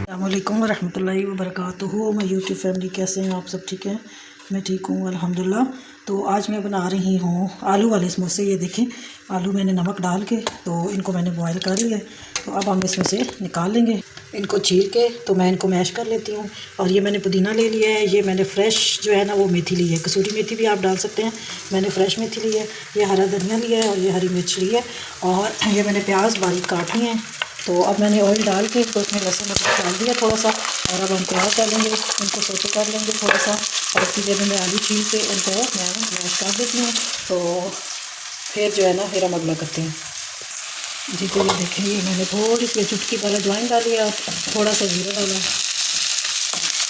अस्सलामुअलैकुम वरहमतुल्लाहि वबरकातुहू। मैं यूट्यूब फैमिली, कैसे हैं आप सब? ठीक है, मैं ठीक हूँ अल्हम्दुलिल्लाह। तो आज मैं बना रही हूँ आलू वाले समोसे। ये देखें, आलू मैंने नमक डाल के तो इनको मैंने बॉयल कर लिया है। तो अब हम इसमें से निकाल लेंगे इनको छील के। तो मैं इनको मैश कर लेती हूँ। और ये मैंने पुदीना ले लिया है, ये मैंने फ़्रेश जो है ना वो मेथी ली है, कसूरी मेथी भी आप डाल सकते हैं, मैंने फ़्रेश मेथी ली है। ये हरा धनिया लिया है और ये हरी मिर्च ली है। और ये मैंने प्याज बारीक काटी है। तो अब मैंने ऑयल डाल के तो उसमें लहसुन अदरक डाल दिया थोड़ा सा। और अब हम प्याज डालेंगे, इनको सोते कर लेंगे थोड़ा सा। और इतनी देर में आलू छील के इनको मैं मैश कर देती हूँ। तो फिर जो है ना फिर हम अगला करते हैं जी। तो ये देखें, ये मैंने थोड़ी सी चुटकी वाला अजवाइन डाली है और थोड़ा सा जीरा डाला।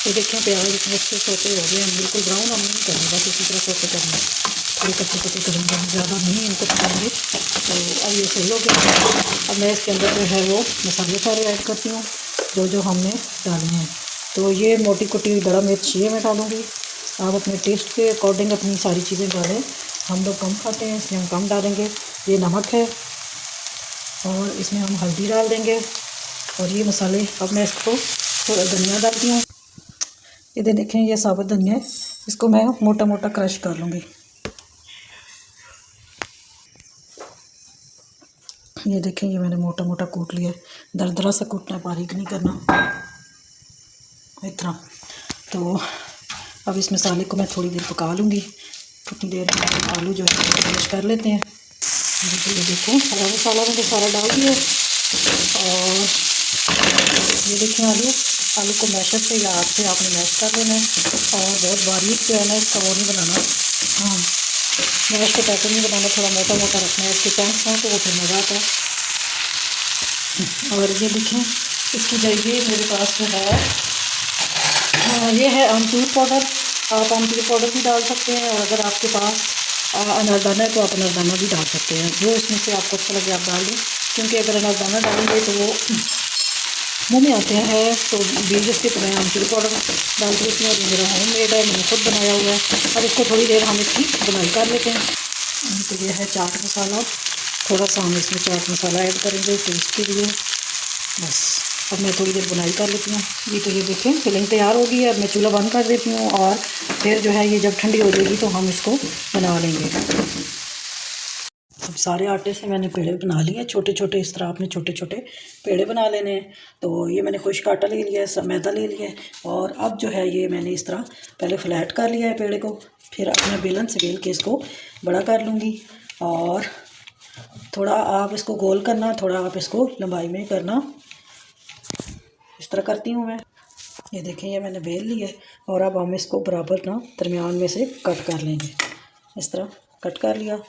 ये देखें, प्याज इतने अच्छे सोते हो गए हैं, बिल्कुल ब्राउन हम नहीं करेंगे, बस इसी तरह सोते करना, थोड़ी कच्चे कच्चे करेंगे, ज़्यादा नहीं इनको पकाएंगे। तो अब ये सही हो गया। अब मैं इसके अंदर जो है वो मसाले सारे ऐड करती हूँ जो हमने डालने हैं। तो ये मोटी कुटी हुई बड़ा मिर्च ये मैं डालूँगी। आप अपने टेस्ट के अकॉर्डिंग अपनी सारी चीज़ें डालें। हम लोग कम खाते हैं इसलिए हम कम डालेंगे। ये नमक है और इसमें हम हल्दी डाल देंगे। और ये मसाले, अब मैं इसको थोड़ा धनिया डालती हूँ। इधर देखें, ये साबुत धनिया है, इसको मैं मोटा मोटा क्रश कर लूँगी। ये देखें, ये मैंने मोटा मोटा कूट लिया है, दरदरा सा कूटना, बारीक नहीं करना, इतना। तो अब इस मसाले को मैं थोड़ी देर पका लूँगी। कितनी देर आलू जो है मैश कर लेते हैं। तो ये देखें, हरा मसाला मैंने सारा डाल दिया। और ये देखें, आलू को मैशर से या हाथ से आपने मैश कर लेना है। और बहुत बारीक जो है ना इसका वो नहीं बनाना, हाँ मैश के पैकेट नहीं बनाना, थोड़ा मोटा मोटा रखना है। इसके चंक्स हों तो वो फिर मज़ा आता है। और ये देखें, इसकी जगह मेरे पास जो है ये है आमचूर पाउडर। आप आमचूर पाउडर भी डाल सकते हैं। और अगर आपके पास अनारदाना है तो आप अनारदाना भी डाल सकते हैं, जो इसमें से आपको अच्छा लगे आप डाल दें। क्योंकि अगर अनारदाना डालेंगे तो वो मुँह में आते हैं तो बीज इसके, तो मैं आमचूर पाउडर डाल देती हूँ। और ये मेरा होम मेड है, मैंने खुद बनाया हुआ है। अब इसको थोड़ी देर हम इसकी बुनाई कर लेते हैं। तो ये है चाट मसाला, थोड़ा सा हम इसमें चाट मसाला ऐड करेंगे टेस्ट के लिए, बस। अब मैं थोड़ी देर बुनाई कर लेती हूँ जी। तो ये देखें, फिलिंग तैयार हो गई है। अब मैं चूल्हा बंद कर देती हूँ और फिर जो है ये जब ठंडी हो जाएगी तो हम इसको बना लेंगे। अब सारे आटे से मैंने पेड़े बना लिए हैं छोटे छोटे, इस तरह आपने छोटे छोटे पेड़े बना लेने हैं। तो ये मैंने खुश्क आटा ले लिया है, सब मैदा ले लिया है। और अब जो है ये मैंने इस तरह पहले फ्लैट कर लिया है पेड़े को, फिर अपने बेलन से बेल के इसको बड़ा कर लूँगी। और थोड़ा आप इसको गोल करना, थोड़ा आप इसको लंबाई में करना, इस तरह करती हूँ मैं। ये देखें, ये मैंने बेल लिया है। और अब हम इसको बराबर ना दरमियान में से कट कर लेंगे, इस तरह कट कर लिया।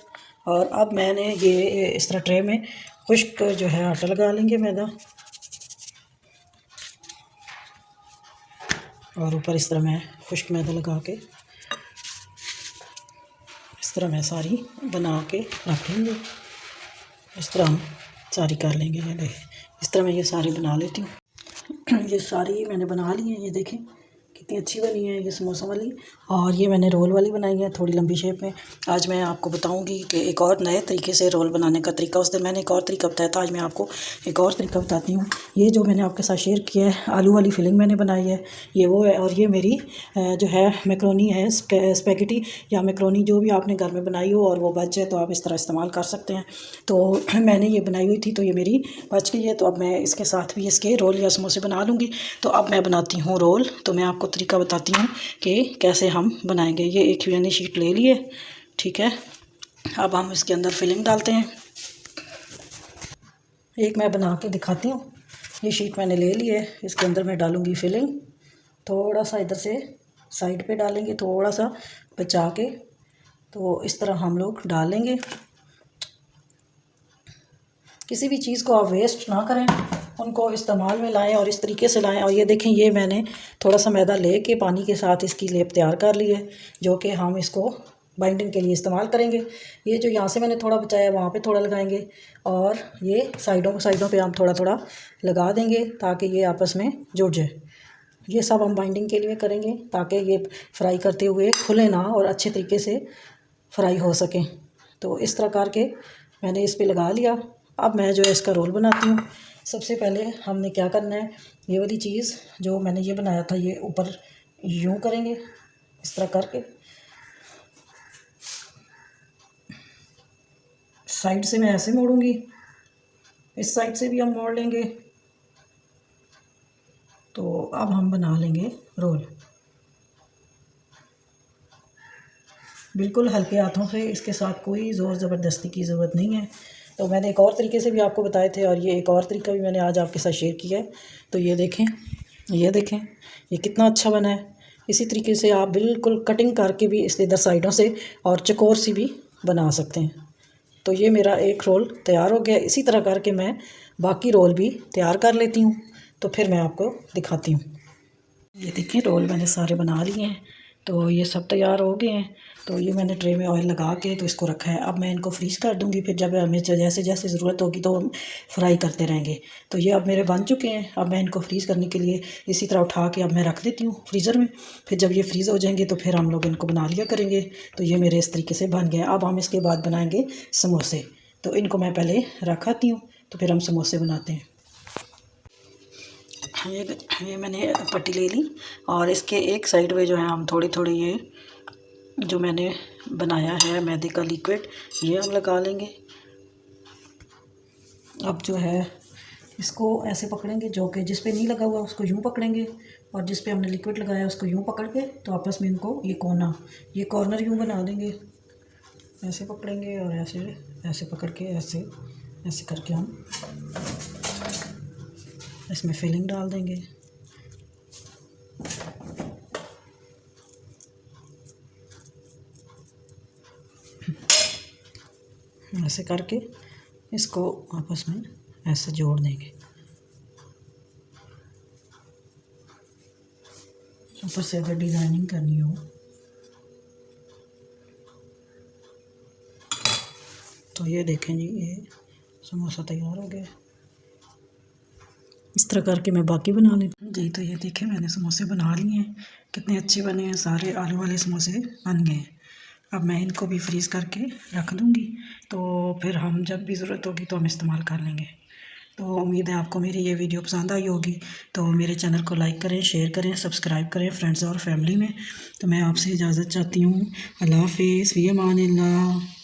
और अब मैंने ये इस तरह ट्रे में खुश्क जो है आटा लगा लेंगे, मैदा। और ऊपर इस तरह मैं खुश्क मैदा लगा के इस तरह मैं सारी बना के रख लूँगी। इस तरह हम सारी कर लेंगे। ये देखें, इस तरह मैं ये सारी बना लेती हूँ। ये सारी मैंने बना ली है। ये देखें कितनी अच्छी बनी है ये समोसा वाली। और ये मैंने रोल वाली बनाई है, थोड़ी लंबी शेप में। आज मैं आपको बताऊंगी कि एक और नए तरीके से रोल बनाने का तरीका। उस दिन मैंने एक और तरीका बताया था, आज मैं आपको एक और तरीका बताती हूँ। ये जो मैंने आपके साथ शेयर किया है, आलू वाली फिलिंग मैंने बनाई है, ये वो है। और ये मेरी जो है मैक्रोनी है, स्पैगेटी या मैक्रोनी, जो भी आपने घर में बनाई हो और वो बच जाए तो आप इस तरह इस्तेमाल कर सकते हैं। तो मैंने ये बनाई हुई थी तो ये मेरी बच गई है। तो अब मैं इसके साथ भी इसके रोल या समोसे बना लूँगी। तो अब मैं बनाती हूँ रोल। तो मैं आपको तरीका बताती हूँ कि कैसे हम बनाएंगे। ये एक बिरयानी शीट ले लिए, ठीक है। अब हम इसके अंदर फिलिंग डालते हैं। एक मैं बना के दिखाती हूँ। ये शीट मैंने ले ली है, इसके अंदर मैं डालूँगी फिलिंग। थोड़ा सा इधर से साइड पे डालेंगे, थोड़ा सा बचा के। तो इस तरह हम लोग डालेंगे। किसी भी चीज़ को आप वेस्ट ना करें, उनको इस्तेमाल में लाएं और इस तरीके से लाएं। और ये देखें, ये मैंने थोड़ा सा मैदा लेके पानी के साथ इसकी लेप तैयार कर ली है, जो कि हम इसको बाइंडिंग के लिए इस्तेमाल करेंगे। ये जो यहाँ से मैंने थोड़ा बचाया वहाँ पे थोड़ा लगाएंगे। और ये साइडों पे हम थोड़ा थोड़ा लगा देंगे ताकि ये आपस में जुड़ जाए। ये सब हम बाइंडिंग के लिए करेंगे ताकि ये फ्राई करते हुए खुले ना और अच्छे तरीके से फ्राई हो सकें। तो इस तरह करके मैंने इस पर लगा लिया। अब मैं जो है इसका रोल बनाती हूँ। सबसे पहले हमने क्या करना है, ये वाली चीज़ जो मैंने ये बनाया था, ये ऊपर यूँ करेंगे इस तरह करके, साइड से मैं ऐसे मोड़ूंगी, इस साइड से भी हम मोड़ लेंगे। तो अब हम बना लेंगे रोल, बिल्कुल हल्के हाथों से, इसके साथ कोई ज़ोर ज़बरदस्ती की ज़रूरत नहीं है। तो मैंने एक और तरीके से भी आपको बताए थे, और ये एक और तरीका भी मैंने आज आपके साथ शेयर किया है। तो ये देखें, ये देखें, ये कितना अच्छा बना है। इसी तरीके से आप बिल्कुल कटिंग करके भी इस इधर साइडों से और चकोर सी भी बना सकते हैं। तो ये मेरा एक रोल तैयार हो गया। इसी तरह करके मैं बाकी रोल भी तैयार कर लेती हूँ, तो फिर मैं आपको दिखाती हूँ। ये देखिए रोल मैंने सारे बना लिए हैं, तो ये सब तैयार हो गए हैं। तो ये मैंने ट्रे में ऑयल लगा के तो इसको रखा है। अब मैं इनको फ्रीज़ कर दूँगी, फिर जब हमें जैसे जैसे ज़रूरत होगी तो हम फ्राई करते रहेंगे। तो ये अब मेरे बन चुके हैं। अब मैं इनको फ्रीज़ करने के लिए इसी तरह उठा के अब मैं रख देती हूँ फ्रीज़र में। फिर जब ये फ्रीज़ हो जाएंगे तो फिर हम लोग इनको बना लिया करेंगे। तो ये मेरे इस तरीके से बन गए। अब हम इसके बाद बनाएंगे समोसे। तो इनको मैं पहले रख आती हूँ, तो फिर हम समोसे बनाते हैं। ये मैंने पट्टी ले ली, और इसके एक साइड में जो है हम थोड़ी थोड़ी ये जो मैंने बनाया है मैदे का लिक्विड, ये हम लगा लेंगे। अब जो है इसको ऐसे पकड़ेंगे, जो कि जिस पे नहीं लगा हुआ उसको यूँ पकड़ेंगे, और जिस पे हमने लिक्विड लगाया उसको यूँ पकड़ के तो आपस में इनको ये कॉर्नर यूँ बना देंगे। ऐसे पकड़ेंगे और ऐसे ऐसे पकड़ के ऐसे ऐसे करके हम इसमें फिलिंग डाल देंगे। ऐसे करके इसको आपस में ऐसे जोड़ देंगे। ऊपर से अगर डिज़ाइनिंग करनी हो तो ये देखें जी, ये समोसा तैयार हो गया। इस तरह करके मैं बाकी बना लेती जी। तो ये देखें मैंने समोसे बना लिए हैं, कितने अच्छे बने हैं, सारे आलू वाले समोसे बन गए हैं। अब मैं इनको भी फ्रीज़ करके रख दूँगी, तो फिर हम जब भी ज़रूरत होगी तो हम इस्तेमाल कर लेंगे। तो उम्मीद है आपको मेरी ये वीडियो पसंद आई होगी। तो मेरे चैनल को लाइक करें, शेयर करें, सब्सक्राइब करें फ्रेंड्स और फैमिली में। तो मैं आपसे इजाज़त चाहती हूँ। अल्लाह हाफ़िज़, फ़ी अमानिल्लाह।